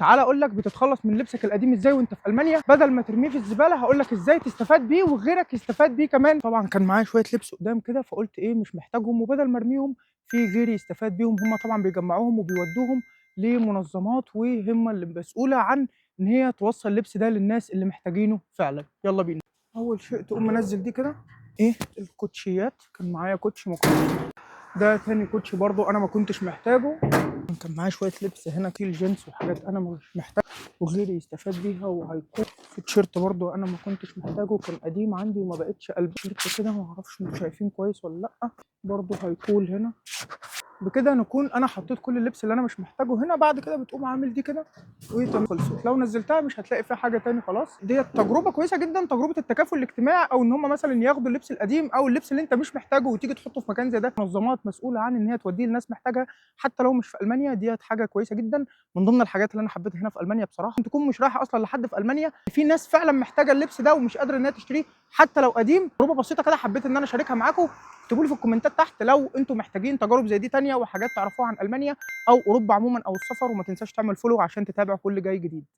تعالى اقول لك بتتخلص من لبسك القديم ازاي وانت في المانيا بدل ما ترميه في الزباله. هقول لك ازاي تستفاد بيه وغيرك يستفاد بيه كمان. طبعا كان معايا شويه لبس قدام كده فقلت ايه مش محتاجهم، وبدل ما ارميهم في غيري يستفاد بيهم. هم طبعا بيجمعوهم وبيودوهم لمنظمات وهم اللي مسؤوله عن ان هي توصل اللبس ده للناس اللي محتاجينه فعلا. يلا بينا. اول شيء تقوم منزل دي كده ايه الكوتشيات. كان معايا كوتش مكوش، ده تاني كوتش برضو انا ما كنتش محتاجه. كان معايا شويه لبس هنا كيل جينز وحاجات انا مش محتاج وغيري يستفاد بيها. وهيكون في تيشيرت برضو انا ما كنتش محتاجه، كان قديم عندي وما بقتش قلب تيشيرت كده، ما اعرفش انتوا شايفين كويس ولا لا. برضو هيكون هنا. بكده نكون انا حطيت كل اللبس اللي انا مش محتاجه هنا. بعد كده بتقوم عامل دي كده وتمام خلصت. لو نزلتها مش هتلاقي فيها حاجه تاني خلاص. ديت تجربه كويسه جدا، تجربه التكافل الاجتماعي، او ان هم مثلا ياخدوا اللبس القديم او اللبس اللي انت مش محتاجه وتيجي تحطه في مكان زي ده. منظمات مسؤوله عن ان هي توديه لناس محتاجها حتى لو مش في المانيا. ديت حاجه كويسه جدا من ضمن الحاجات اللي انا حبيتها هنا في المانيا بصراحه. تكون مش رايحه اصلا لحد في المانيا، في ناس فعلا محتاجه اللبس ده ومش قادره انها تشتريه حتى لو قديم. تجربه بسيطه كده حبيت ان انا اشاركها معاكم. اكتبوا لي في الكومنتات تحت لو انتم محتاجين تجارب زي دي تانية وحاجات تعرفوها عن المانيا او اوروبا عموما او السفر. وما تنساش تعمل فولو عشان تتابع كل جاي جديد.